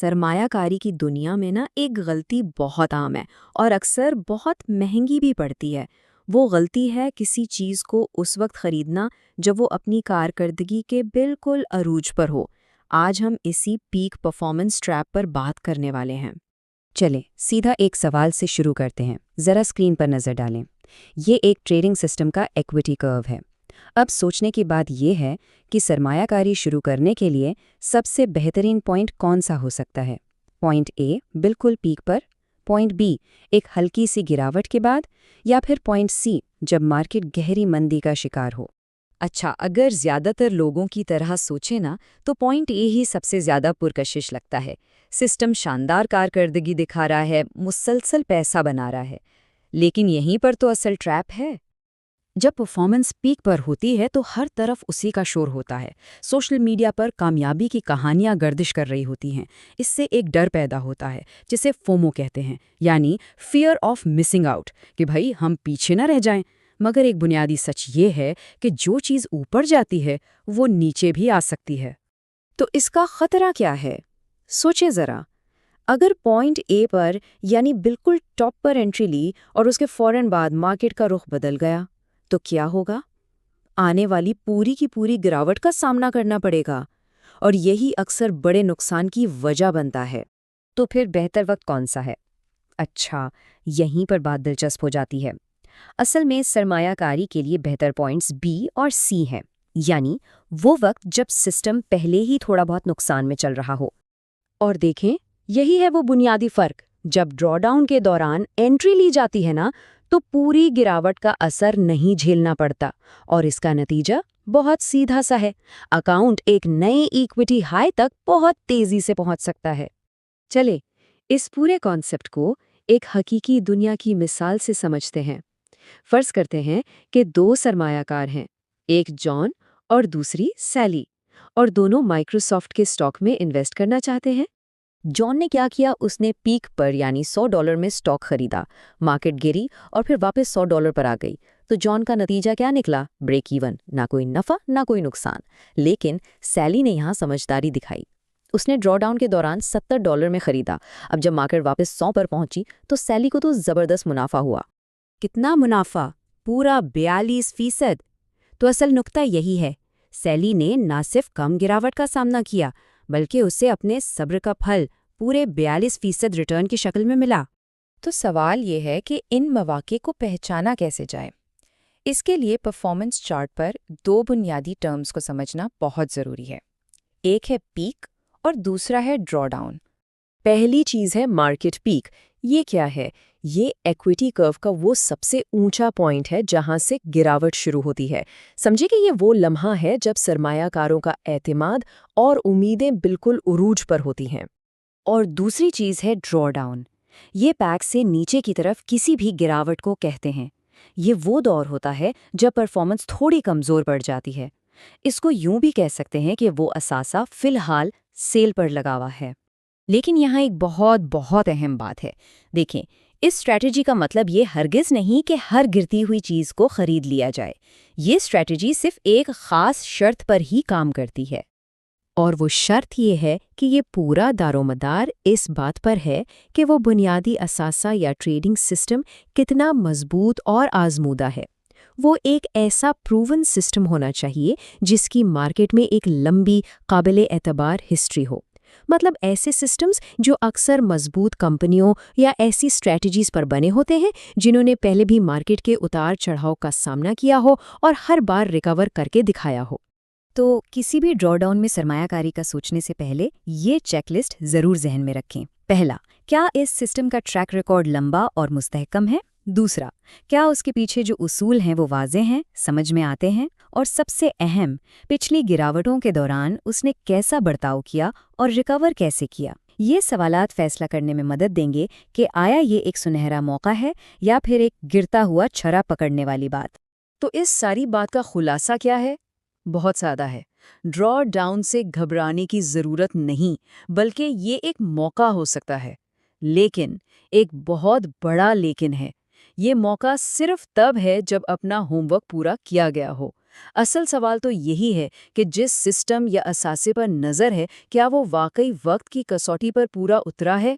सरमायाकारी की दुनिया में ना एक गलती बहुत आम है और अक्सर बहुत महंगी भी पड़ती है। वो गलती है किसी चीज़ को उस वक्त खरीदना जब वो अपनी कारकर्दगी के बिल्कुल अरूज पर हो। आज हम इसी पीक परफॉर्मेंस ट्रैप पर बात करने वाले हैं। चलें सीधा एक सवाल से शुरू करते हैं। ज़रा स्क्रीन पर नज़र डालें। ये एक ट्रेडिंग सिस्टम का इक्विटी कर्व है। अब सोचने की बात यह है कि सरमायाकारी शुरू करने के लिए सबसे बेहतरीन पॉइंट कौन सा हो सकता है। पॉइंट ए बिल्कुल पीक पर, पॉइंट बी एक हल्की सी गिरावट के बाद, या फिर पॉइंट सी जब मार्केट गहरी मंदी का शिकार हो। अच्छा, अगर ज़्यादातर लोगों की तरह सोचें ना, तो पॉइंट ए ही सबसे ज़्यादा पुरकशिश लगता है। सिस्टम शानदार कारकर्दगी दिखा रहा है, मुसलसल पैसा बना रहा है। लेकिन यहीं पर तो असल ट्रैप है। जब परफॉर्मेंस पीक पर होती है तो हर तरफ उसी का शोर होता है। सोशल मीडिया पर कामयाबी की कहानियां गर्दिश कर रही होती हैं। इससे एक डर पैदा होता है जिसे फोमो कहते हैं, यानी फियर ऑफ मिसिंग आउट, कि भाई हम पीछे ना रह जाएं। मगर एक बुनियादी सच ये है कि जो चीज़ ऊपर जाती है वो नीचे भी आ सकती है। तो इसका खतरा क्या है? सोचे ज़रा, अगर पॉइंट ए पर यानी बिल्कुल टॉप पर एंट्री ली और उसके फौरन बाद मार्केट का रुख बदल गया, तो क्या होगा? आने वाली पूरी की पूरी गिरावट का सामना करना पड़ेगा और यही अक्सर बड़े नुकसान की वजह बनता है। तो फिर बेहतर वक्त कौन सा है? अच्छा, यहीं पर बात दिलचस्प हो जाती है। असल में सरमायाकारी के लिए बेहतर पॉइंट्स बी और सी हैं, यानी वो वक्त जब सिस्टम पहले ही थोड़ा बहुत नुकसान में चल रहा हो। और देखें, यही है वो बुनियादी फर्क। जब ड्रॉडाउन के दौरान एंट्री ली जाती है ना, तो पूरी गिरावट का असर नहीं झेलना पड़ता और इसका नतीजा बहुत सीधा सा है। अकाउंट एक नए इक्विटी हाई तक बहुत तेजी से पहुंच सकता है। चले इस पूरे कॉन्सेप्ट को एक हकीकी दुनिया की मिसाल से समझते हैं। फर्ज करते हैं कि दो सरमायाकार हैं, एक जॉन और दूसरी सैली, और दोनों माइक्रोसॉफ्ट के स्टॉक में इन्वेस्ट करना चाहते हैं। जॉन ने क्या किया, उसने पीक पर यानी $100 में स्टॉक खरीदा। मार्केट गिरी और फिर वापस $100 पर आ गई। तो जॉन का नतीजा क्या निकला? ब्रेक इवन, ना कोई नफा ना कोई नुकसान। लेकिन सैली ने यहाँ समझदारी दिखाई। उसने ड्रॉडाउन के दौरान $70 में खरीदा। अब जब मार्केट वापस 100 पर पहुंची तो सैली को तो जबरदस्त मुनाफा हुआ। कितना मुनाफा? पूरा 42%। तो असल नुक्ता यही है, सैली ने न सिर्फ कम गिरावट का सामना किया, बल्कि उसे अपने सब्र का फल पूरे 42% रिटर्न की शक्ल में मिला। तो सवाल ये है कि इन मौके को पहचाना कैसे जाए। इसके लिए परफॉर्मेंस चार्ट पर दो बुनियादी टर्म्स को समझना बहुत ज़रूरी है। एक है पीक और दूसरा है ड्रॉडाउन। पहली चीज़ है मार्केट पीक। ये क्या है? ये इक्विटी कर्व का वो सबसे ऊंचा पॉइंट है जहां से गिरावट शुरू होती है। समझिए कि ये वो लम्हा है जब सरमायाकारों का एतमाद और उम्मीदें बिल्कुल उरूज पर होती हैं। और दूसरी चीज़ है ड्रॉडाउन। ये पैक से नीचे की तरफ किसी भी गिरावट को कहते हैं। ये वो दौर होता है जब परफॉर्मेंस थोड़ी कमज़ोर पड़ जाती है। इसको यूं भी कह सकते हैं कि वो असासा फिलहाल सेल पर लगा हुआ है। लेकिन यहाँ एक बहुत बहुत अहम बात है। देखें, इस स्ट्रैटेजी का मतलब ये हरगिज़ नहीं कि हर गिरती हुई चीज़ को खरीद लिया जाए। ये स्ट्रैटेजी सिर्फ एक ख़ास शर्त पर ही काम करती है। और वो शर्त ये है कि ये पूरा दारोमदार इस बात पर है कि वो बुनियादी असासा या ट्रेडिंग सिस्टम कितना मजबूत और आजमूदा है। वो एक ऐसा प्रूवन सिस्टम होना चाहिए जिसकी मार्केट में एक लंबी काबिले एतबार हिस्ट्री हो। मतलब ऐसे सिस्टम्स जो अक्सर मजबूत कंपनियों या ऐसी स्ट्रैटेजीज पर बने होते हैं जिन्होंने पहले भी मार्केट के उतार चढ़ाव का सामना किया हो और हर बार रिकवर करके दिखाया हो। तो किसी भी ड्रॉडाउन में सरमायाकारी का सोचने से पहले ये चेकलिस्ट ज़रूर जहन में रखें। पहला, क्या इस सिस्टम का ट्रैक रिकॉर्ड लंबा और मुस्तहकम है? दूसरा, क्या उसके पीछे जो उसूल हैं वो वाज़ेह हैं, समझ में आते हैं? और सबसे अहम, पिछली गिरावटों के दौरान उसने कैसा बर्ताव किया और रिकवर कैसे किया? ये सवालात फैसला करने में मदद देंगे कि आया ये एक सुनहरा मौका है या फिर एक गिरता हुआ छर्रा पकड़ने वाली बात। तो इस सारी बात का खुलासा क्या है? बहुत सादा है। ड्रॉ डाउन से घबराने की ज़रूरत नहीं, बल्कि ये एक मौका हो सकता है। लेकिन एक बहुत बड़ा लेकिन है। ये मौका सिर्फ तब है जब अपना होमवर्क पूरा किया गया हो। असल सवाल तो यही है कि जिस सिस्टम या असासे पर नज़र है, क्या वो वाकई वक्त की कसौटी पर पूरा उतरा है?